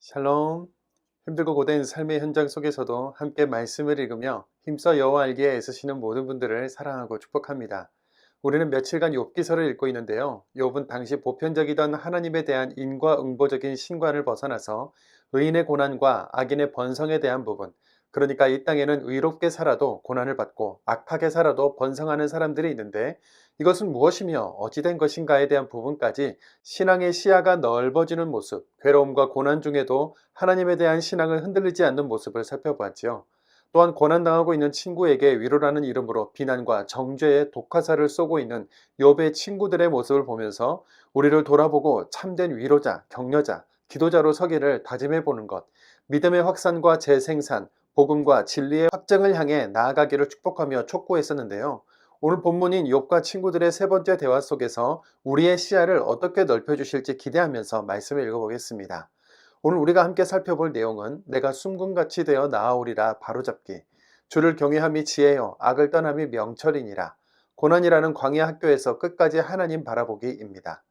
샬롬. 힘들고 고된 삶의 현장 속에서도 함께 말씀을 읽으며 힘써 여호와 알기에 애쓰시는 모든 분들을 사랑하고 축복합니다. 우리는 며칠간 욥기서를 읽고 있는데요. 욥은 당시 보편적이던 하나님에 대한 인과응보적인 신관을 벗어나서 의인의 고난과 악인의 번성에 대한 부분, 그러니까 이 땅에는 의롭게 살아도 고난을 받고 악하게 살아도 번성하는 사람들이 있는데 이것은 무엇이며 어찌된 것인가에 대한 부분까지 신앙의 시야가 넓어지는 모습, 괴로움과 고난 중에도 하나님에 대한 신앙을 흔들리지 않는 모습을 살펴보았지요. 또한 고난당하고 있는 친구에게 위로라는 이름으로 비난과 정죄의 독화살을 쏘고 있는 욥의 친구들의 모습을 보면서 우리를 돌아보고 참된 위로자, 격려자, 기도자로 서기를 다짐해 보는 것, 믿음의 확산과 재생산, 복음과 진리의 확증을 향해 나아가기를 축복하며 촉구했었는데요. 오늘 본문인 욥과 친구들의 세 번째 대화 속에서 우리의 시야를 어떻게 넓혀주실지 기대하면서 말씀을 읽어보겠습니다. 오늘 우리가 함께 살펴볼 내용은 내가 숨금같이 되어 나아오리라 바로잡기, 주를 경외함이 지혜요 악을 떠남이 명철이니라, 고난이라는 광야 학교에서 끝까지 하나님 바라보기입니다.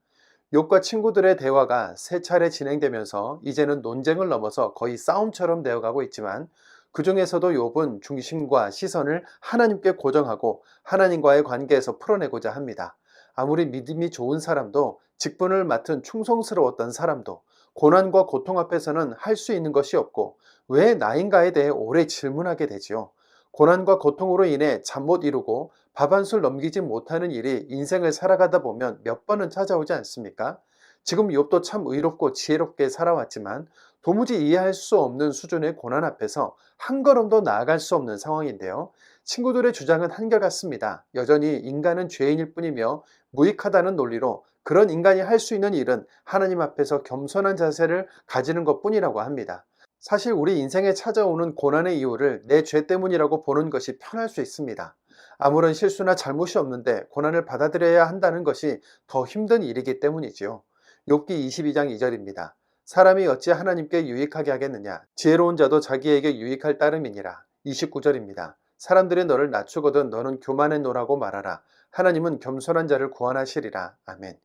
욥과 친구들의 대화가 세 차례 진행되면서 이제는 논쟁을 넘어서 거의 싸움처럼 되어가고 있지만 그 중에서도 욥은 중심과 시선을 하나님께 고정하고 하나님과의 관계에서 풀어내고자 합니다. 아무리 믿음이 좋은 사람도, 직분을 맡은 충성스러웠던 사람도 고난과 고통 앞에서는 할 수 있는 것이 없고 왜 나인가에 대해 오래 질문하게 되지요. 고난과 고통으로 인해 잠 못 이루고 밥 한 술 넘기지 못하는 일이 인생을 살아가다 보면 몇 번은 찾아오지 않습니까? 지금 욥도 참 의롭고 지혜롭게 살아왔지만 도무지 이해할 수 없는 수준의 고난 앞에서 한 걸음도 나아갈 수 없는 상황인데요. 친구들의 주장은 한결같습니다. 여전히 인간은 죄인일 뿐이며 무익하다는 논리로 그런 인간이 할 수 있는 일은 하나님 앞에서 겸손한 자세를 가지는 것뿐이라고 합니다. 사실 우리 인생에 찾아오는 고난의 이유를 내 죄 때문이라고 보는 것이 편할 수 있습니다. 아무런 실수나 잘못이 없는데 고난을 받아들여야 한다는 것이 더 힘든 일이기 때문이지요. 욥기 22장 2절입니다. 사람이 어찌 하나님께 유익하게 하겠느냐, 지혜로운 자도 자기에게 유익할 따름이니라. 29절입니다. 사람들이 너를 낮추거든 너는 교만해노라고 말하라. 하나님은 겸손한 자를 구원하시리라. 아멘.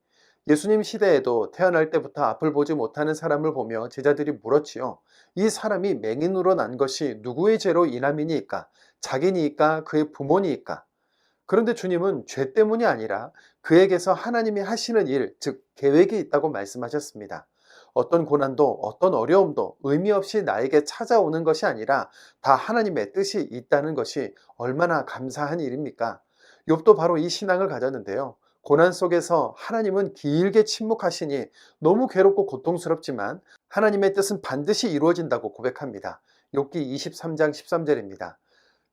예수님 시대에도 태어날 때부터 앞을 보지 못하는 사람을 보며 제자들이 물었지요. 이 사람이 맹인으로 난 것이 누구의 죄로 인함이니까? 자기니까? 그의 부모니까? 그런데 주님은 죄 때문이 아니라 그에게서 하나님이 하시는 일, 즉 계획이 있다고 말씀하셨습니다. 어떤 고난도 어떤 어려움도 의미 없이 나에게 찾아오는 것이 아니라 다 하나님의 뜻이 있다는 것이 얼마나 감사한 일입니까? 욥도 바로 이 신앙을 가졌는데요. 고난 속에서 하나님은 길게 침묵하시니 너무 괴롭고 고통스럽지만 하나님의 뜻은 반드시 이루어진다고 고백합니다. 욥기 23장 13절입니다.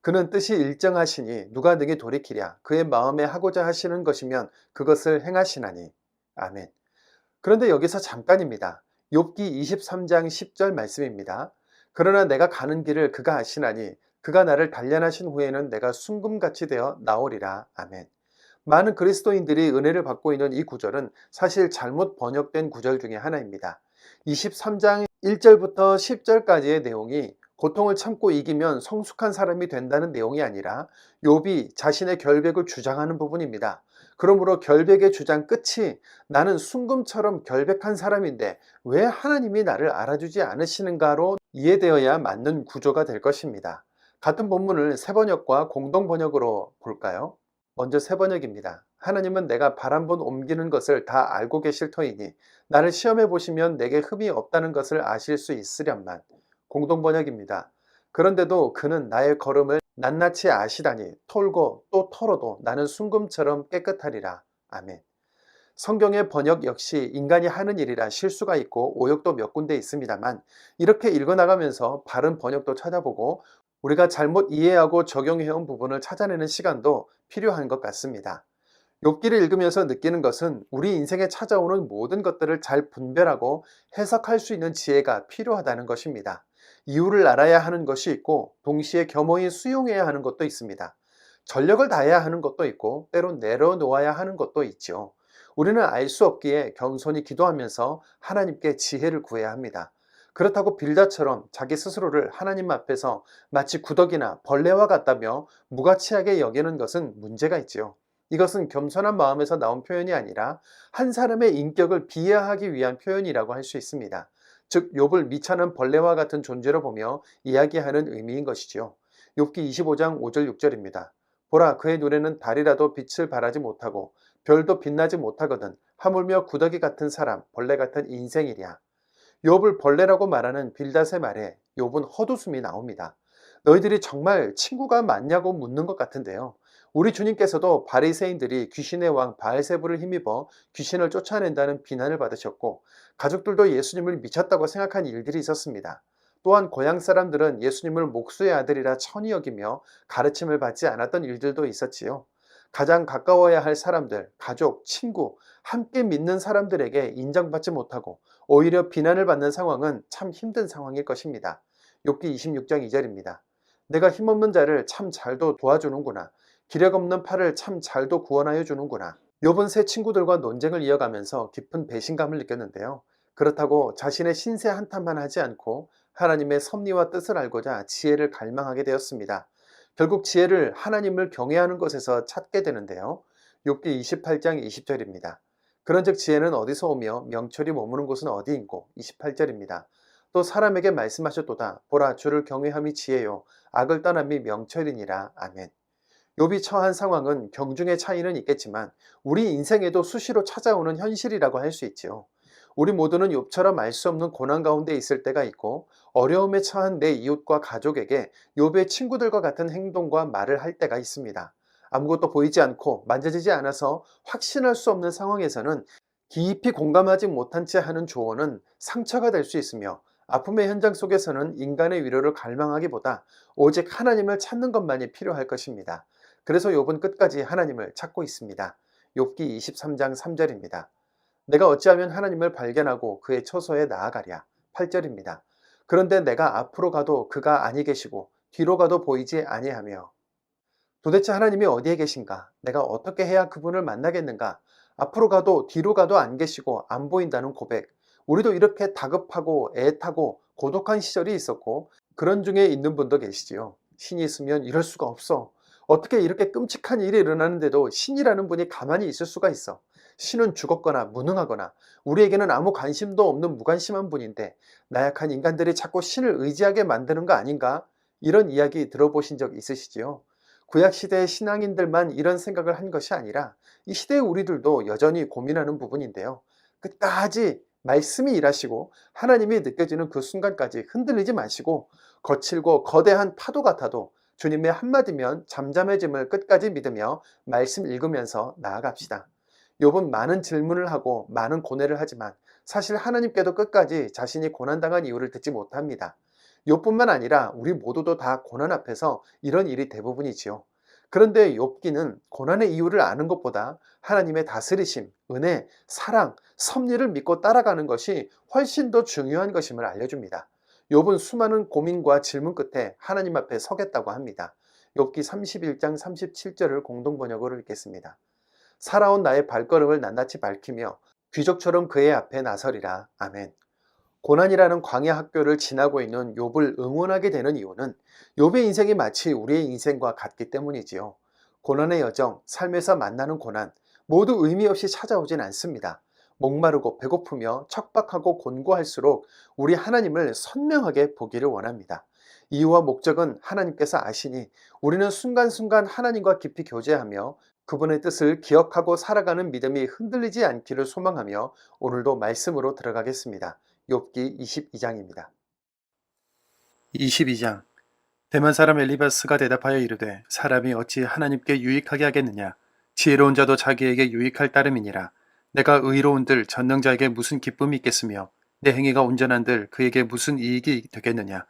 그는 뜻이 일정하시니 누가 능히 돌이키랴. 그의 마음에 하고자 하시는 것이면 그것을 행하시나니. 아멘. 그런데 여기서 잠깐입니다. 욥기 23장 10절 말씀입니다. 그러나 내가 가는 길을 그가 아시나니 그가 나를 단련하신 후에는 내가 순금같이 되어 나오리라. 아멘. 많은 그리스도인들이 은혜를 받고 있는 이 구절은 사실 잘못 번역된 구절 중에 하나입니다. 23장 1절부터 10절까지의 내용이 고통을 참고 이기면 성숙한 사람이 된다는 내용이 아니라 욥이 자신의 결백을 주장하는 부분입니다. 그러므로 결백의 주장 끝이 나는 순금처럼 결백한 사람인데 왜 하나님이 나를 알아주지 않으시는가로 이해되어야 맞는 구조가 될 것입니다. 같은 본문을 세 번역과 공동 번역으로 볼까요? 먼저 세 번역입니다. 하나님은 내가 발 한 번 옮기는 것을 다 알고 계실 터이니 나를 시험해 보시면 내게 흠이 없다는 것을 아실 수 있으련만. 공동 번역입니다. 그런데도 그는 나의 걸음을 낱낱이 아시다니 털고 또 털어도 나는 순금처럼 깨끗하리라. 아멘. 성경의 번역 역시 인간이 하는 일이라 실수가 있고 오역도 몇 군데 있습니다만 이렇게 읽어나가면서 바른 번역도 찾아보고 우리가 잘못 이해하고 적용해온 부분을 찾아내는 시간도 필요한 것 같습니다. 욥기를 읽으면서 느끼는 것은 우리 인생에 찾아오는 모든 것들을 잘 분별하고 해석할 수 있는 지혜가 필요하다는 것입니다. 이유를 알아야 하는 것이 있고 동시에 겸허히 수용해야 하는 것도 있습니다. 전력을 다해야 하는 것도 있고 때론 내려놓아야 하는 것도 있죠. 우리는 알 수 없기에 겸손히 기도하면서 하나님께 지혜를 구해야 합니다. 그렇다고 빌다처럼 자기 스스로를 하나님 앞에서 마치 구더기나 벌레와 같다며 무가치하게 여기는 것은 문제가 있지요. 이것은 겸손한 마음에서 나온 표현이 아니라 한 사람의 인격을 비하하기 위한 표현이라고 할 수 있습니다. 즉 욥을 미천한 벌레와 같은 존재로 보며 이야기하는 의미인 것이지요. 욥기 25장 5절 6절입니다. 보라 그의 눈에는 달이라도 빛을 발하지 못하고 별도 빛나지 못하거든 하물며 구더기 같은 사람 벌레 같은 인생이랴. 욥을 벌레라고 말하는 빌닷의 말에 욥은 헛웃음이 나옵니다. 너희들이 정말 친구가 맞냐고 묻는 것 같은데요. 우리 주님께서도 바리새인들이 귀신의 왕 바알세불을 힘입어 귀신을 쫓아낸다는 비난을 받으셨고 가족들도 예수님을 미쳤다고 생각한 일들이 있었습니다. 또한 고향 사람들은 예수님을 목수의 아들이라 천히 여기며 가르침을 받지 않았던 일들도 있었지요. 가장 가까워야 할 사람들, 가족, 친구, 함께 믿는 사람들에게 인정받지 못하고 오히려 비난을 받는 상황은 참 힘든 상황일 것입니다. 욥기 26장 2절입니다. 내가 힘없는 자를 참 잘도 도와주는구나. 기력 없는 팔을 참 잘도 구원하여 주는구나. 욥은 새 친구들과 논쟁을 이어가면서 깊은 배신감을 느꼈는데요. 그렇다고 자신의 신세 한탄만 하지 않고 하나님의 섭리와 뜻을 알고자 지혜를 갈망하게 되었습니다. 결국 지혜를 하나님을 경외하는 것에서 찾게 되는데요. 욥기 28장 20절입니다. 그런즉 지혜는 어디서 오며 명철이 머무는 곳은 어디인고 28절입니다. 또 사람에게 말씀하셨도다. 보라 주를 경외함이 지혜요 악을 떠남이 명철이니라. 아멘. 욥이 처한 상황은 경중의 차이는 있겠지만 우리 인생에도 수시로 찾아오는 현실이라고 할 수 있지요. 우리 모두는 욥처럼 알 수 없는 고난 가운데 있을 때가 있고 어려움에 처한 내 이웃과 가족에게 욥의 친구들과 같은 행동과 말을 할 때가 있습니다. 아무것도 보이지 않고 만져지지 않아서 확신할 수 없는 상황에서는 깊이 공감하지 못한 채 하는 조언은 상처가 될 수 있으며 아픔의 현장 속에서는 인간의 위로를 갈망하기보다 오직 하나님을 찾는 것만이 필요할 것입니다. 그래서 욥은 끝까지 하나님을 찾고 있습니다. 욥기 23장 3절입니다. 내가 어찌하면 하나님을 발견하고 그의 처소에 나아가랴. 8절입니다. 그런데 내가 앞으로 가도 그가 아니 계시고 뒤로 가도 보이지 아니하며. 도대체 하나님이 어디에 계신가? 내가 어떻게 해야 그분을 만나겠는가? 앞으로 가도 뒤로 가도 안 계시고 안 보인다는 고백. 우리도 이렇게 다급하고 애타고 고독한 시절이 있었고 그런 중에 있는 분도 계시지요. 신이 있으면 이럴 수가 없어. 어떻게 이렇게 끔찍한 일이 일어나는데도 신이라는 분이 가만히 있을 수가 있어. 신은 죽었거나 무능하거나 우리에게는 아무 관심도 없는 무관심한 분인데 나약한 인간들이 자꾸 신을 의지하게 만드는 거 아닌가? 이런 이야기 들어보신 적 있으시지요? 구약시대의 신앙인들만 이런 생각을 한 것이 아니라 이 시대의 우리들도 여전히 고민하는 부분인데요. 끝까지 말씀이 일하시고 하나님이 느껴지는 그 순간까지 흔들리지 마시고 거칠고 거대한 파도 같아도 주님의 한마디면 잠잠해짐을 끝까지 믿으며 말씀 읽으면서 나아갑시다. 욥은 많은 질문을 하고 많은 고뇌를 하지만 사실 하나님께도 끝까지 자신이 고난당한 이유를 듣지 못합니다. 욥뿐만 아니라 우리 모두도 다 고난 앞에서 이런 일이 대부분이지요. 그런데 욥기는 고난의 이유를 아는 것보다 하나님의 다스리심, 은혜, 사랑, 섭리를 믿고 따라가는 것이 훨씬 더 중요한 것임을 알려줍니다. 욥은 수많은 고민과 질문 끝에 하나님 앞에 서겠다고 합니다. 욥기 31장 37절을 공동번역으로 읽겠습니다. 살아온 나의 발걸음을 낱낱이 밝히며 귀족처럼 그의 앞에 나서리라. 아멘. 고난이라는 광야 학교를 지나고 있는 욥을 응원하게 되는 이유는 욥의 인생이 마치 우리의 인생과 같기 때문이지요. 고난의 여정, 삶에서 만나는 고난 모두 의미 없이 찾아오진 않습니다. 목마르고 배고프며 척박하고 곤고할수록 우리 하나님을 선명하게 보기를 원합니다. 이유와 목적은 하나님께서 아시니 우리는 순간순간 하나님과 깊이 교제하며 그분의 뜻을 기억하고 살아가는 믿음이 흔들리지 않기를 소망하며 오늘도 말씀으로 들어가겠습니다. 욥기 22장입니다. 22장. 대만 사람 엘리바스가 대답하여 이르되 사람이 어찌 하나님께 유익하게 하겠느냐. 지혜로운 자도 자기에게 유익할 따름이니라. 내가 의로운들 전능자에게 무슨 기쁨이 있겠으며 내 행위가 온전한들 그에게 무슨 이익이 되겠느냐.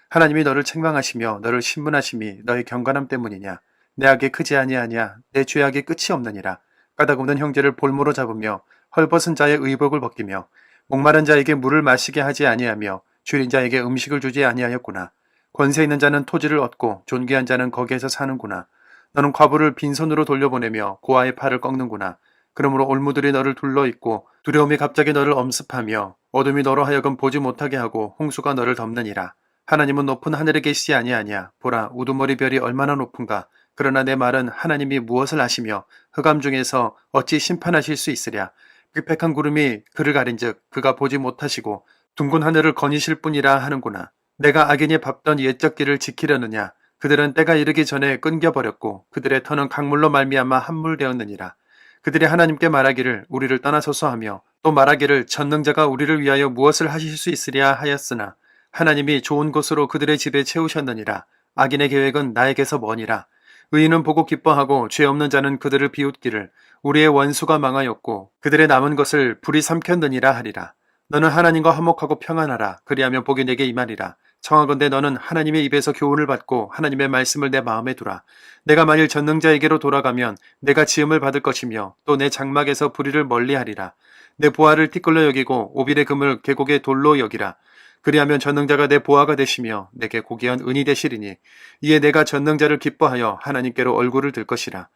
하나님이 너를 책망하시며 너를 신문하심이 너의 경건함 때문이냐. 내 악이 크지 아니하냐. 내 죄악이 끝이 없느니라. 까닭없는 형제를 볼모로 잡으며 헐벗은 자의 의복을 벗기며 목마른 자에게 물을 마시게 하지 아니하며 줄인 자에게 음식을 주지 아니하였구나. 권세 있는 자는 토지를 얻고 존귀한 자는 거기에서 사는구나. 너는 과부를 빈손으로 돌려보내며 고아의 팔을 꺾는구나. 그러므로 올무들이 너를 둘러있고 두려움이 갑자기 너를 엄습하며 어둠이 너로 하여금 보지 못하게 하고 홍수가 너를 덮느니라. 하나님은 높은 하늘에 계시지 아니하냐. 보라 우두머리 별이 얼마나 높은가. 그러나 내 말은 하나님이 무엇을 아시며 흑암 중에서 어찌 심판하실 수 있으랴. 삐펙한 구름이 그를 가린즉 그가 보지 못하시고 둥근 하늘을 거니실 뿐이라 하는구나. 내가 악인이 밟던 옛적 길을 지키려느냐. 그들은 때가 이르기 전에 끊겨버렸고 그들의 터는 강물로 말미암아 함몰되었느니라. 그들이 하나님께 말하기를 우리를 떠나소서 하며 또 말하기를 전능자가 우리를 위하여 무엇을 하실 수 있으랴 하였으나 하나님이 좋은 곳으로 그들의 집에 채우셨느니라. 악인의 계획은 나에게서 머니라. 의인은 보고 기뻐하고 죄 없는 자는 그들을 비웃기를 우리의 원수가 망하였고 그들의 남은 것을 불이 삼켰느니라 하리라. 너는 하나님과 화목하고 평안하라. 그리하면 복이 내게 임하리라. 청하건대 너는 하나님의 입에서 교훈을 받고 하나님의 말씀을 내 마음에 두라. 내가 만일 전능자에게로 돌아가면 내가 지음을 받을 것이며 또 내 장막에서 불의를 멀리하리라. 내 보화를 티끌로 여기고 오빌의 금을 계곡의 돌로 여기라. 그리하면 전능자가 내 보화가 되시며 내게 고귀한 은이 되시리니 이에 내가 전능자를 기뻐하여 하나님께로 얼굴을 들 것이라.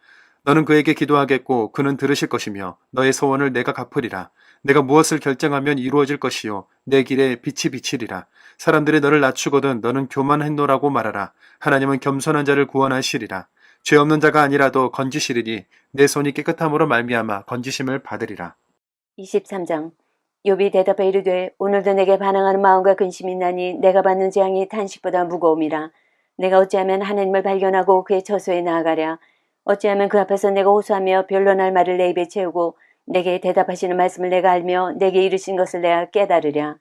너는 그에게 기도하겠고 그는 들으실 것이며 너의 소원을 내가 갚으리라. 내가 무엇을 결정하면 이루어질 것이요 내 길에 빛이 비치리라. 사람들이 너를 낮추거든 너는 교만했노라고 말하라. 하나님은 겸손한 자를 구원하시리라. 죄 없는 자가 아니라도 건지시리니 내 손이 깨끗함으로 말미암아 건지심을 받으리라. 23장 욥이 대답하여 이르되 오늘도 내게 반항하는 마음과 근심이 나니 내가 받는 재앙이 탄식보다 무거움이라. 내가 어찌하면 하나님을 발견하고 그의 처소에 나아가랴. 어찌하면 그 앞에서 내가 호소하며 변론할 말을 내 입에 채우고 내게 대답하시는 말씀을 내가 알며 내게 이르신 것을 내가 깨달으랴.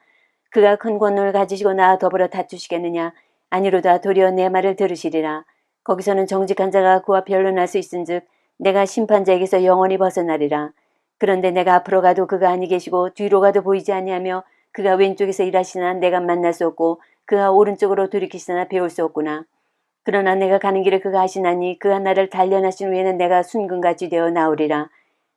그가 큰 권능을 가지시고 나와 더불어 다투시겠느냐. 아니로다 도리어 내 말을 들으시리라. 거기서는 정직한 자가 그와 변론할 수 있은즉 내가 심판자에게서 영원히 벗어나리라. 그런데 내가 앞으로 가도 그가 아니 계시고 뒤로 가도 보이지 아니하며 그가 왼쪽에서 일하시나 내가 만날 수 없고 그가 오른쪽으로 돌이키시나 배울 수 없구나. 그러나 내가 가는 길을 그가 아시나니 그가 나를 단련하신 후에는 내가 순금같이 되어 나오리라.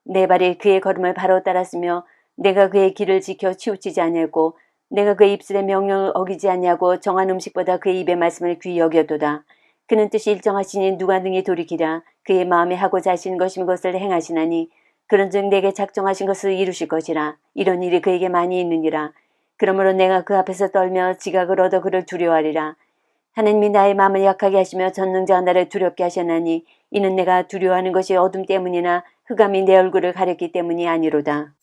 내 발이 그의 걸음을 바로 따랐으며 내가 그의 길을 지켜 치우치지 아니하고 내가 그의 입술의 명령을 어기지 아니하고 정한 음식보다 그의 입의 말씀을 귀히 여겼도다. 그는 뜻이 일정하시니 누가 능히 돌이키랴. 그의 마음에 하고자 하시는 것인 것을 행하시나니 그런즉 내게 작정하신 것을 이루실 것이라. 이런 일이 그에게 많이 있느니라. 그러므로 내가 그 앞에서 떨며 지각을 얻어 그를 두려워하리라. 하나님이 나의 마음을 약하게 하시며 전능자가 나를 두렵게 하셨나니 이는 내가 두려워하는 것이 어둠 때문이나 흑암이 내 얼굴을 가렸기 때문이 아니로다.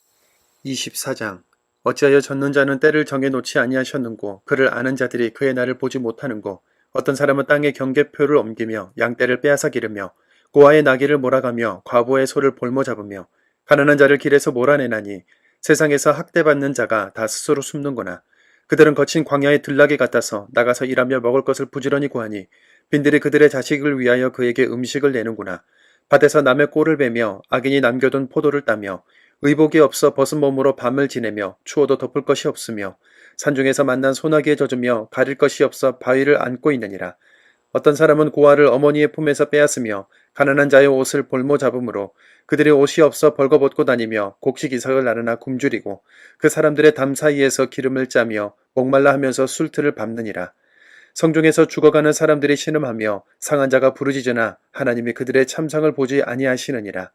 24장 어찌하여 전능자는 때를 정해놓지 아니하셨는고 그를 아는 자들이 그의 날을 보지 못하는고 어떤 사람은 땅에 경계표를 옮기며 양떼를 빼앗아 기르며 고아의 나귀를 몰아가며 과부의 소를 볼모 잡으며 가난한 자를 길에서 몰아내나니 세상에서 학대받는 자가 다 스스로 숨는구나. 그들은 거친 광야의 들나귀 같아서 나가서 일하며 먹을 것을 부지런히 구하니 빈들이 그들의 자식을 위하여 그에게 음식을 내는구나. 밭에서 남의 꼴을 베며 악인이 남겨둔 포도를 따며 의복이 없어 벗은 몸으로 밤을 지내며 추워도 덮을 것이 없으며 산중에서 만난 소나기에 젖으며 가릴 것이 없어 바위를 안고 있느니라. 어떤 사람은 고아를 어머니의 품에서 빼앗으며 가난한 자의 옷을 볼모 잡음으로 그들이 옷이 없어 벌거벗고 다니며 곡식 이삭을 나르나 굶주리고 그 사람들의 담 사이에서 기름을 짜며 목말라 하면서 술틀을 밟느니라. 성중에서 죽어가는 사람들이 신음하며 상한 자가 부르짖으나 하나님이 그들의 참상을 보지 아니하시느니라.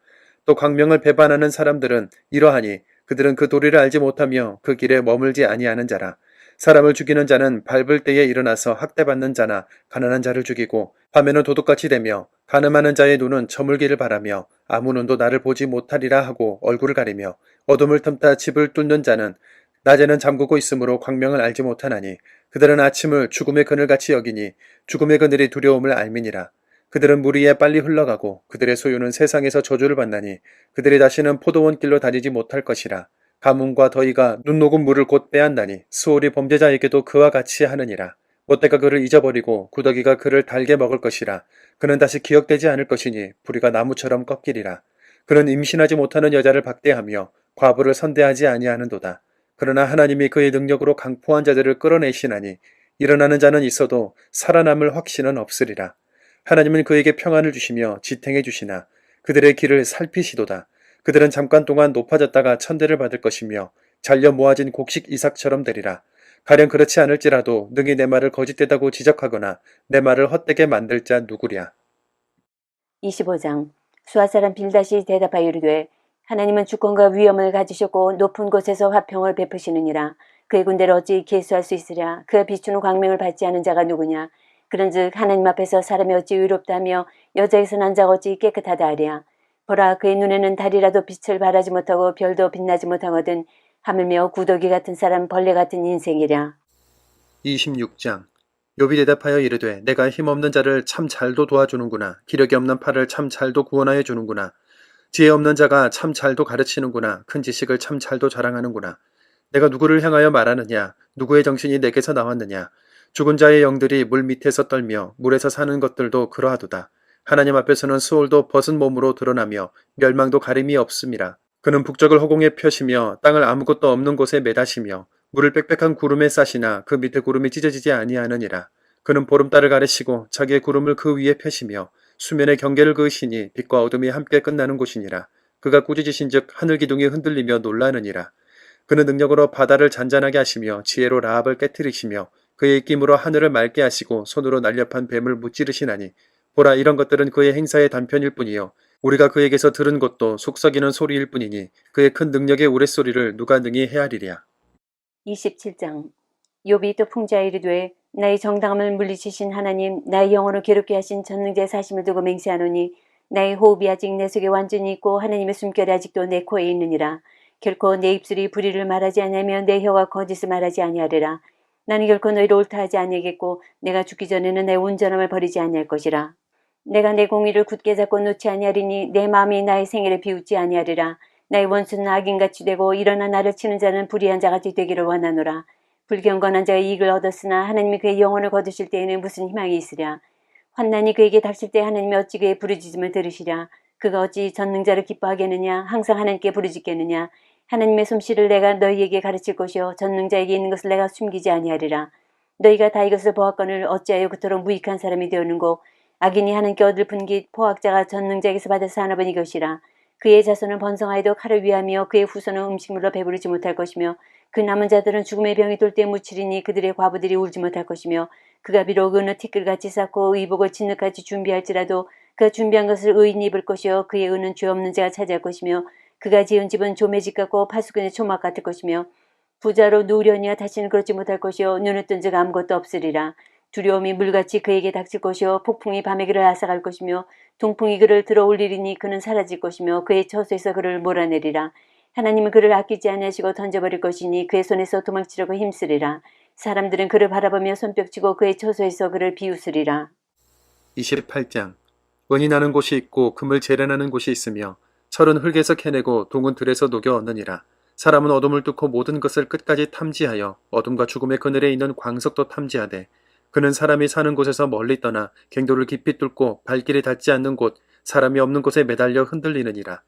또 광명을 배반하는 사람들은 이러하니 그들은 그 도리를 알지 못하며 그 길에 머물지 아니하는 자라. 사람을 죽이는 자는 밟을 때에 일어나서 학대받는 자나 가난한 자를 죽이고 밤에는 도둑같이 되며 가늠하는 자의 눈은 저물기를 바라며 아무 눈도 나를 보지 못하리라 하고 얼굴을 가리며 어둠을 틈타 집을 뚫는 자는 낮에는 잠그고 있으므로 광명을 알지 못하나니 그들은 아침을 죽음의 그늘같이 여기니 죽음의 그늘이 두려움을 알미니라. 그들은 물 위에 빨리 흘러가고 그들의 소유는 세상에서 저주를 받나니 그들이 다시는 포도원 길로 다니지 못할 것이라. 가뭄과 더위가 눈 녹은 물을 곧 빼앗나니 수월이 범죄자에게도 그와 같이 하느니라. 못대가 그를 잊어버리고 구더기가 그를 달게 먹을 것이라. 그는 다시 기억되지 않을 것이니 부리가 나무처럼 꺾이리라. 그는 임신하지 못하는 여자를 박대하며 과부를 선대하지 아니하는도다. 그러나 하나님이 그의 능력으로 강포한 자들을 끌어내시나니 일어나는 자는 있어도 살아남을 확신은 없으리라. 하나님은 그에게 평안을 주시며 지탱해 주시나 그들의 길을 살피시도다. 그들은 잠깐 동안 높아졌다가 천대를 받을 것이며 잘려 모아진 곡식 이삭처럼 되리라. 가령 그렇지 않을지라도 능히 내 말을 거짓되다고 지적하거나 내 말을 헛되게 만들 자 누구랴. 25장 수아 사람 빌닷이 대답하여 이르되 하나님은 주권과 위엄을 가지셨고 높은 곳에서 화평을 베푸시느니라. 그의 군대를 어찌 계수할 수 있으랴. 그가 비추는 광명을 받지 않은 자가 누구냐. 그런즉 하나님 앞에서 사람이 어찌 의롭다 하며 여자에서 난 자가 어찌 깨끗하다 하랴. 보라, 그의 눈에는 달이라도 빛을 발하지 못하고 별도 빛나지 못하거든 하물며 구더기 같은 사람, 벌레 같은 인생이랴. 26장. 욥이 대답하여 이르되 내가 힘없는 자를 참 잘도 도와주는구나. 기력이 없는 팔을 참 잘도 구원하여 주는구나. 지혜 없는 자가 참 잘도 가르치는구나. 큰 지식을 참 잘도 자랑하는구나. 내가 누구를 향하여 말하느냐? 누구의 정신이 내게서 나왔느냐? 죽은 자의 영들이 물 밑에서 떨며 물에서 사는 것들도 그러하도다. 하나님 앞에서는 수월도 벗은 몸으로 드러나며 멸망도 가림이 없음이라. 그는 북적을 허공에 펴시며 땅을 아무것도 없는 곳에 매다시며 물을 빽빽한 구름에 싸시나 그 밑에 구름이 찢어지지 아니하느니라. 그는 보름달을 가르시고 자기의 구름을 그 위에 펴시며 수면의 경계를 그으시니 빛과 어둠이 함께 끝나는 곳이니라. 그가 꾸짖으신즉 하늘 기둥이 흔들리며 놀라느니라. 그는 능력으로 바다를 잔잔하게 하시며 지혜로 라합을 깨뜨리시며 그의 입김으로 하늘을 맑게 하시고 손으로 날렵한 뱀을 무찌르시나니 보라, 이런 것들은 그의 행사의 단편일 뿐이요 우리가 그에게서 들은 것도 속삭이는 소리일 뿐이니 그의 큰 능력의 우레소리를 누가 능히 헤아리랴. 27장. 욥이 또 풍자에 이르되 나의 정당함을 물리치신 하나님, 나의 영혼을 괴롭게 하신 전능자의 사심을 두고 맹세하노니 나의 호흡이 아직 내 속에 완전히 있고 하나님의 숨결이 아직도 내 코에 있느니라. 결코 내 입술이 불의를 말하지 아니하며 내 혀가 거짓을 말하지 아니하리라. 나는 결코 너희를 옳다 하지 아니하겠고 내가 죽기 전에는 내 온전함을 버리지 아니할 것이라. 내가 내 공의를 굳게 잡고 놓지 아니하리니 내 마음이 나의 생애를 비웃지 아니하리라. 나의 원수는 악인같이 되고 일어나 나를 치는 자는 불의한 자같이 되기를 원하노라. 불경건한 자가 이익을 얻었으나 하나님이 그의 영혼을 거두실 때에는 무슨 희망이 있으랴. 환난이 그에게 닥칠 때 하나님이 어찌 그의 부르짖음을 들으시랴. 그가 어찌 전능자를 기뻐하겠느냐. 항상 하나님께 부르짖겠느냐. 하나님의 솜씨를 내가 너희에게 가르칠 것이요 전능자에게 있는 것을 내가 숨기지 아니하리라. 너희가 다 이것을 보았거늘 어찌하여 그토록 무익한 사람이 되었는고. 악인이 하나님께 얻을 분깃 포악자가 전능자에게서 받을 산업은 이것이라. 그의 자손은 번성하여도 칼을 위하며 그의 후손은 음식물로 배부르지 못할 것이며 그 남은 자들은 죽음의 병이 돌 때 묻히리니 그들의 과부들이 울지 못할 것이며 그가 비록 어느 티끌같이 쌓고 의복을 진흙같이 준비할지라도 그가 준비한 것을 의인이 입을 것이요 그의 은은 죄 없는 자가 차지할 것이며 그가 지은 집은 조매집 같고 파수꾼의 초막 같을 것이며 부자로 누우려니와 다시는 그렇지 못할 것이요 눈을 뜬 적 아무것도 없으리라. 두려움이 물같이 그에게 닥칠 것이요 폭풍이 밤에 그를 앗아갈 것이며 동풍이 그를 들어올리리니 그는 사라질 것이며 그의 처소에서 그를 몰아내리라. 하나님은 그를 아끼지 아니하시고 던져버릴 것이니 그의 손에서 도망치려고 힘쓰리라. 사람들은 그를 바라보며 손뼉치고 그의 처소에서 그를 비웃으리라. 28장. 은이 나는 곳이 있고 금을 재련하는 곳이 있으며 철은 흙에서 캐내고 동은 들에서 녹여 얻느니라. 사람은 어둠을 뚫고 모든 것을 끝까지 탐지하여 어둠과 죽음의 그늘에 있는 광석도 탐지하되 그는 사람이 사는 곳에서 멀리 떠나 갱도를 깊이 뚫고 발길이 닿지 않는 곳 사람이 없는 곳에 매달려 흔들리느니라.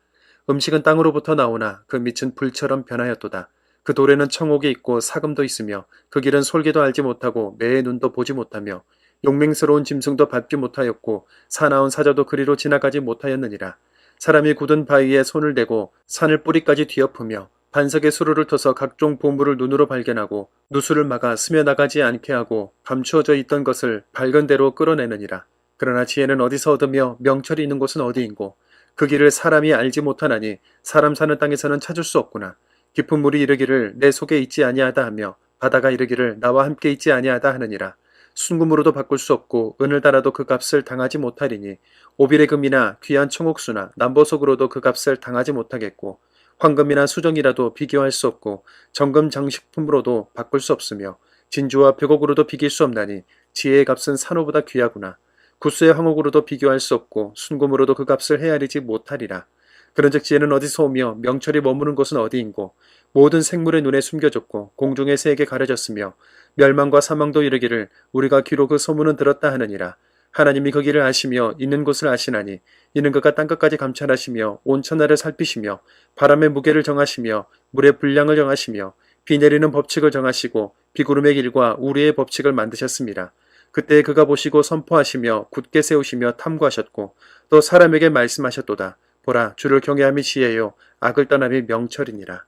음식은 땅으로부터 나오나 그 밑은 불처럼 변하였도다. 그 돌에는 청옥이 있고 사금도 있으며 그 길은 솔개도 알지 못하고 매의 눈도 보지 못하며 용맹스러운 짐승도 밟지 못하였고 사나운 사자도 그리로 지나가지 못하였느니라. 사람이 굳은 바위에 손을 대고 산을 뿌리까지 뒤엎으며 반석에 수루를 터서 각종 보물을 눈으로 발견하고 누수를 막아 스며나가지 않게 하고 감추어져 있던 것을 밝은 대로 끌어내느니라. 그러나 지혜는 어디서 얻으며 명철이 있는 곳은 어디인고 그 길을 사람이 알지 못하나니 사람 사는 땅에서는 찾을 수 없구나. 깊은 물이 이르기를 내 속에 있지 아니하다 하며 바다가 이르기를 나와 함께 있지 아니하다 하느니라. 순금으로도 바꿀 수 없고 은을 달아도 그 값을 당하지 못하리니 오빌의 금이나 귀한 청옥수나 남보석으로도 그 값을 당하지 못하겠고 황금이나 수정이라도 비교할 수 없고 정금 장식품으로도 바꿀 수 없으며 진주와 벽옥으로도 비길 수 없나니 지혜의 값은 산호보다 귀하구나. 구스의 황옥으로도 비교할 수 없고 순금으로도 그 값을 헤아리지 못하리라. 그런즉 지혜는 어디서 오며 명철이 머무는 곳은 어디인고 모든 생물의 눈에 숨겨졌고 공중의 새에게 가려졌으며 멸망과 사망도 이르기를 우리가 귀로 그 소문은 들었다 하느니라. 하나님이 그 길을 아시며 있는 곳을 아시나니 이는 그가 땅끝까지 감찰하시며 온 천하를 살피시며 바람의 무게를 정하시며 물의 분량을 정하시며 비 내리는 법칙을 정하시고 비구름의 길과 우리의 법칙을 만드셨습니다. 그때 그가 보시고 선포하시며 굳게 세우시며 탐구하셨고 또 사람에게 말씀하셨도다. 보라, 주를 경외함이 지혜요 악을 떠남이 명철이니라.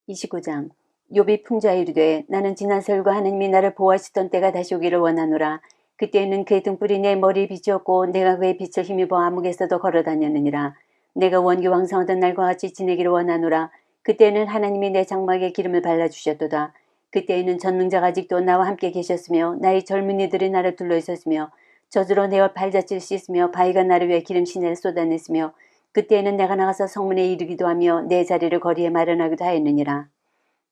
29장. 욥이 풍자에 이르되 나는 지난 세월과 하나님이 나를 보호하시던 때가 다시 오기를 원하노라. 그때에는 그의 등불이 내 머리에 비추었고 내가 그의 빛을 힘입어 암흑에서도 걸어다녔느니라. 내가 원기 왕성하던 날과 같이 지내기를 원하노라. 그때는 하나님이 내 장막에 기름을 발라주셨도다. 그때에는 전능자가 아직도 나와 함께 계셨으며 나의 젊은이들이 나를 둘러 있었으며 젖으로 내 발자취를 씻으며 바위가 나를 위해 기름 시내를 쏟아냈으며 그때에는 내가 나가서 성문에 이르기도 하며 내 자리를 거리에 마련하기도 하였느니라.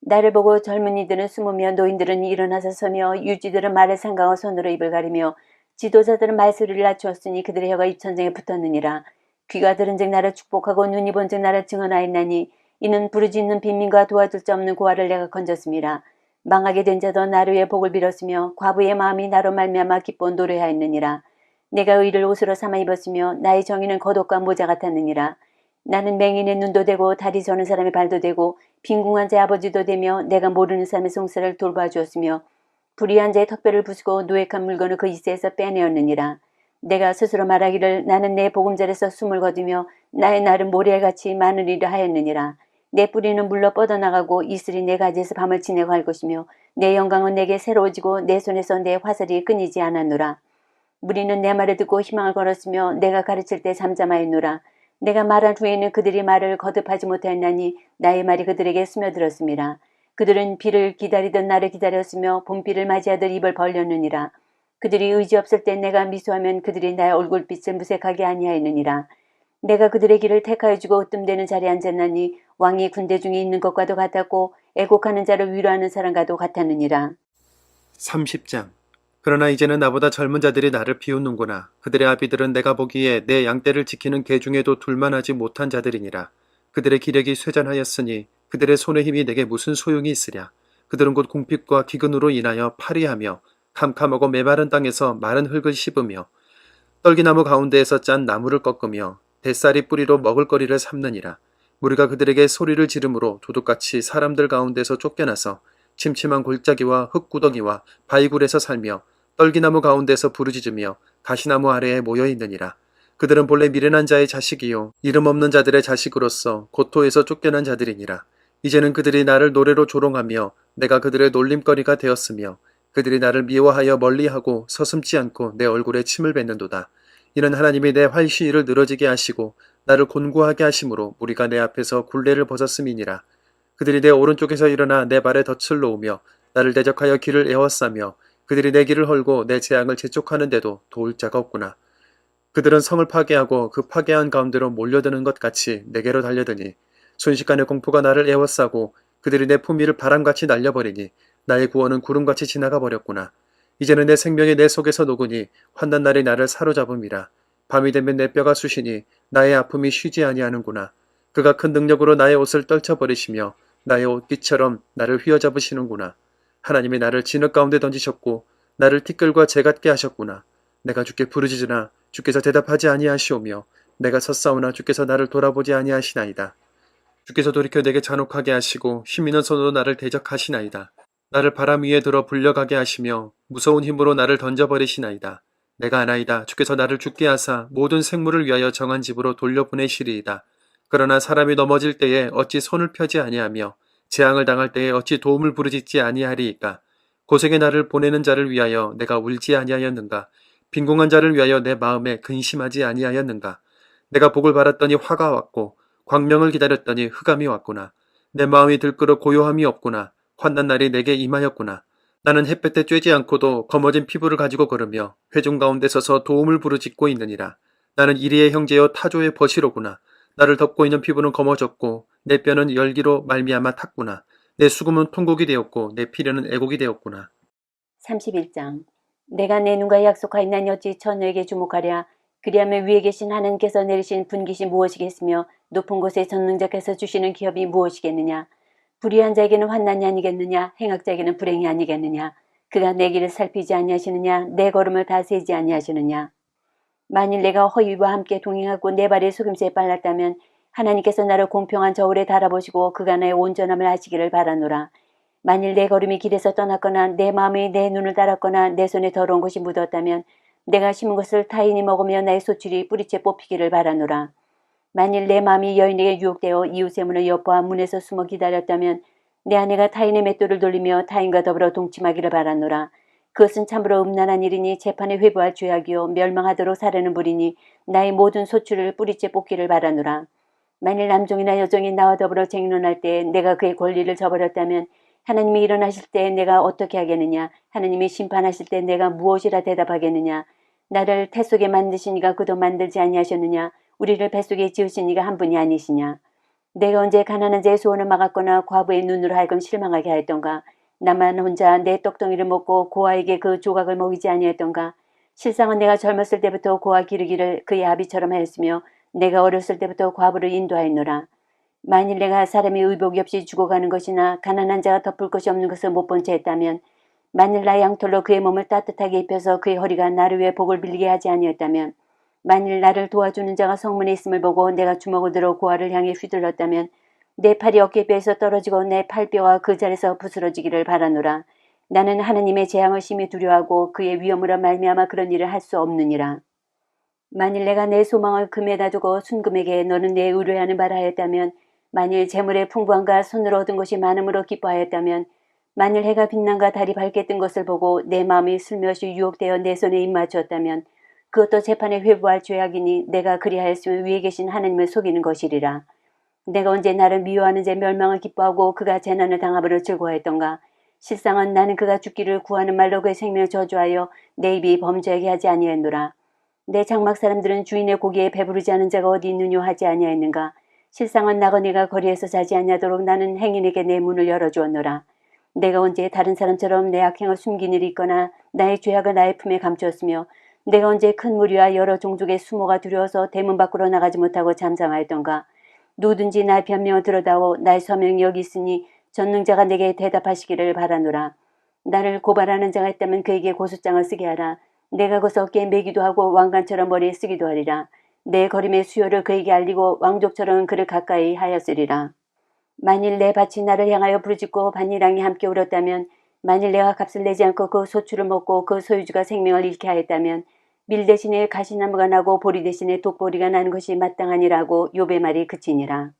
나를 보고 젊은이들은 숨으며 노인들은 일어나서 서며 유지들은 말을 삼가고 손으로 입을 가리며 지도자들은 말소리를 낮추었으니 그들의 혀가 입천장에 붙었느니라. 귀가 들은즉 나를 축복하고 눈이 본즉 나를 증언하였나니 이는 부르짖는 빈민과 도와줄 자 없는 고아를 내가 건졌습니다. 망하게 된 자도 나를 위해 복을 빌었으며 과부의 마음이 나로 말미암아 기뻐 노래하였느니라. 내가 의를 옷으로 삼아 입었으며 나의 정의는 겉옷과 모자 같았느니라. 나는 맹인의 눈도 되고 다리 저는 사람의 발도 되고 빈궁한 자의 아버지도 되며 내가 모르는 사람의 송사를 돌봐주었으며 불의한 자의 턱뼈를 부수고 노획한 물건을 그 이새에서 빼내었느니라. 내가 스스로 말하기를 나는 내 보금자리에서 숨을 거두며 나의 날은 모래알같이 많으리라 하였느니라. 내 뿌리는 물러 뻗어나가고 이슬이 내 가지에서 밤을 지내고 할 것이며 내 영광은 내게 새로워지고 내 손에서 내 화살이 끊이지 않았노라. 무리는 내 말을 듣고 희망을 걸었으며 내가 가르칠 때 잠잠하였노라. 내가 말한 후에는 그들이 말을 거듭하지 못하였나니 나의 말이 그들에게 스며들었습니다. 그들은 비를 기다리던 나를 기다렸으며 봄비를 맞이하듯 입을 벌렸느니라. 그들이 의지 없을 때 내가 미소하면 그들이 나의 얼굴빛을 무색하게 아니하였느니라. 내가 그들의 길을 택하여 주고 으뜸되는 자리에 앉았나니 왕이 군대 중에 있는 것과도 같았고 애곡하는 자를 위로하는 사람과도 같았느니라. 30장. 그러나 이제는 나보다 젊은 자들이 나를 비웃는구나. 그들의 아비들은 내가 보기에 내 양떼를 지키는 개 중에도 둘만하지 못한 자들이니라. 그들의 기력이 쇠잔하였으니 그들의 손의 힘이 내게 무슨 소용이 있으랴. 그들은 곧 궁핍과 기근으로 인하여 파리하며 캄캄하고 메마른 땅에서 마른 흙을 씹으며 떨기나무 가운데에서 짠 나무를 꺾으며 뱃살이 뿌리로 먹을거리를 삼느니라. 무리가 그들에게 소리를 지르므로 도둑같이 사람들 가운데서 쫓겨나서 침침한 골짜기와 흙구덩이와 바위굴에서 살며 떨기나무 가운데서 부르짖으며 가시나무 아래에 모여 있느니라. 그들은 본래 미련한 자의 자식이요 이름 없는 자들의 자식으로서 고토에서 쫓겨난 자들이니라. 이제는 그들이 나를 노래로 조롱하며 내가 그들의 놀림거리가 되었으며 그들이 나를 미워하여 멀리하고 서슴지 않고 내 얼굴에 침을 뱉는도다. 이는 하나님이 내 활시위를 늘어지게 하시고 나를 곤고하게 하심으로 우리가 내 앞에서 굴레를 벗었음이니라. 그들이 내 오른쪽에서 일어나 내 발에 덫을 놓으며 나를 대적하여 길을 에워싸며 그들이 내 길을 헐고 내 재앙을 재촉하는데도 도울 자가 없구나. 그들은 성을 파괴하고 그 파괴한 가운데로 몰려드는 것 같이 내게로 달려드니 순식간에 공포가 나를 에워싸고 그들이 내 품위를 바람같이 날려버리니 나의 구원은 구름같이 지나가 버렸구나. 이제는 내 생명이 내 속에서 녹으니 환난 날이 나를 사로잡음이라. 밤이 되면 내 뼈가 쑤시니 나의 아픔이 쉬지 아니하는구나. 그가 큰 능력으로 나의 옷을 떨쳐버리시며 나의 옷깃처럼 나를 휘어잡으시는구나. 하나님이 나를 진흙 가운데 던지셨고 나를 티끌과 재 같게 하셨구나. 내가 주께 부르짖으나 주께서 대답하지 아니하시오며 내가 섰사오나 주께서 나를 돌아보지 아니하시나이다. 주께서 돌이켜 내게 잔혹하게 하시고 힘있는 손으로 나를 대적하시나이다. 나를 바람 위에 들어 불려가게 하시며 무서운 힘으로 나를 던져버리시나이다. 내가 아나이다. 주께서 나를 죽게 하사 모든 생물을 위하여 정한 집으로 돌려보내시리이다. 그러나 사람이 넘어질 때에 어찌 손을 펴지 아니하며 재앙을 당할 때에 어찌 도움을 부르짖지 아니하리이까. 고생의 나를 보내는 자를 위하여 내가 울지 아니하였는가. 빈궁한 자를 위하여 내 마음에 근심하지 아니하였는가. 내가 복을 바랐더니 화가 왔고 광명을 기다렸더니 흑암이 왔구나. 내 마음이 들끓어 고요함이 없구나. 환난 날이 내게 임하였구나. 나는 햇볕에 쬐지 않고도 검어진 피부를 가지고 걸으며 회중 가운데 서서 도움을 부르짖고 있느니라. 나는 이리의 형제여 타조의 버시로구나. 나를 덮고 있는 피부는 검어졌고 내 뼈는 열기로 말미암아 탔구나. 내 수금은 통곡이 되었고 내 피려는 애곡이 되었구나. 31장. 내가 내 눈과 약속하였나니 어찌 처녀에게 주목하랴. 그리하면 위에 계신 하나님께서 내리신 분깃이 무엇이겠으며 높은 곳에 전능자께서 주시는 기업이 무엇이겠느냐. 불의한 자에게는 환난이 아니겠느냐. 행악자에게는 불행이 아니겠느냐. 그가 내 길을 살피지 아니하시느냐. 내 걸음을 다 세지 아니하시느냐. 만일 내가 허위와 함께 동행하고 내 발이 속임수에 빨랐다면 하나님께서 나를 공평한 저울에 달아보시고 그가 나의 온전함을 하시기를 바라노라. 만일 내 걸음이 길에서 떠났거나 내 마음이 내 눈을 따랐거나 내 손에 더러운 것이 묻었다면 내가 심은 것을 타인이 먹으며 나의 소출이 뿌리채 뽑히기를 바라노라. 만일 내 마음이 여인에게 유혹되어 이웃의 문을 엿보아 문에서 숨어 기다렸다면 내 아내가 타인의 맷돌을 돌리며 타인과 더불어 동침하기를 바라노라. 그것은 참으로 음란한 일이니 재판에 회부할 죄악이요 멸망하도록 사르는 불이니 나의 모든 소출을 뿌리째 뽑기를 바라노라. 만일 남종이나 여종이 나와 더불어 쟁론할 때 내가 그의 권리를 저버렸다면 하나님이 일어나실 때 내가 어떻게 하겠느냐? 하나님이 심판하실 때 내가 무엇이라 대답하겠느냐? 나를 태 속에 만드신 이가 그도 만들지 아니하셨느냐? 우리를 뱃속에 지으신 이가 한 분이 아니시냐? 내가 언제 가난한 자의 소원을 막았거나 과부의 눈으로 하여금 실망하게 하였던가? 나만 혼자 내 떡덩이를 먹고 고아에게 그 조각을 먹이지 아니했던가? 실상은 내가 젊었을 때부터 고아 기르기를 그의 아비처럼 하였으며 내가 어렸을 때부터 과부를 인도하였노라. 만일 내가 사람이 의복이 없이 죽어가는 것이나 가난한 자가 덮을 것이 없는 것을 못 본 채 했다면, 만일 나의 양털로 그의 몸을 따뜻하게 입혀서 그의 허리가 나를 위해 복을 빌리게 하지 아니었다면, 만일 나를 도와주는 자가 성문에 있음을 보고 내가 주먹을 들어 고아를 향해 휘둘렀다면 내 팔이 어깨뼈에서 떨어지고 내 팔뼈가 그 자리에서 부스러지기를 바라노라. 나는 하나님의 재앙을 심히 두려워하고 그의 위엄으로 말미암아 그런 일을 할 수 없느니라. 만일 내가 내 소망을 금에다 두고 순금에게 너는 내 의뢰하는 바라 하였다면, 만일 재물의 풍부함과 손으로 얻은 것이 많음으로 기뻐하였다면, 만일 해가 빛남과 달이 밝게 뜬 것을 보고 내 마음이 슬며시 유혹되어 내 손에 입맞추었다면 그것도 재판에 회부할 죄악이니 내가 그리하였으면 위에 계신 하나님을 속이는 것이리라. 내가 언제 나를 미워하는 자 멸망을 기뻐하고 그가 재난을 당함으로 즐거워했던가? 실상은 나는 그가 죽기를 구하는 말로 그의 생명을 저주하여 내 입이 범죄하게 하지 아니하였노라. 내 장막 사람들은 주인의 고기에 배부르지 않은 자가 어디 있느뇨 하지 아니하였는가? 실상은 나그네가 거리에서 자지 아니하도록 나는 행인에게 내 문을 열어주었노라. 내가 언제 다른 사람처럼 내 악행을 숨긴 일이 있거나 나의 죄악을 나의 품에 감추었으며 내가 언제 큰 무리와 여러 종족의 수모가 두려워서 대문 밖으로 나가지 못하고 잠잠하였던가? 누구든지 나의 변명을 들어다오 나의 서명이 여기 있으니 전능자가 내게 대답하시기를 바라노라. 나를 고발하는 자가 있다면 그에게 고소장을 쓰게 하라. 내가 그 어깨에 매기도 하고 왕관처럼 머리에 쓰기도 하리라. 내 걸음의 수요를 그에게 알리고 왕족처럼 그를 가까이 하였으리라. 만일 내 밭이 나를 향하여 부르짖고 반일랑이 함께 울었다면, 만일 내가 값을 내지 않고 그 소출을 먹고 그 소유주가 생명을 잃게 하였다면 밀 대신에 가시나무가 나고 보리 대신에 독보리가 나는 것이 마땅하니라고 욥의 말이 그치니라.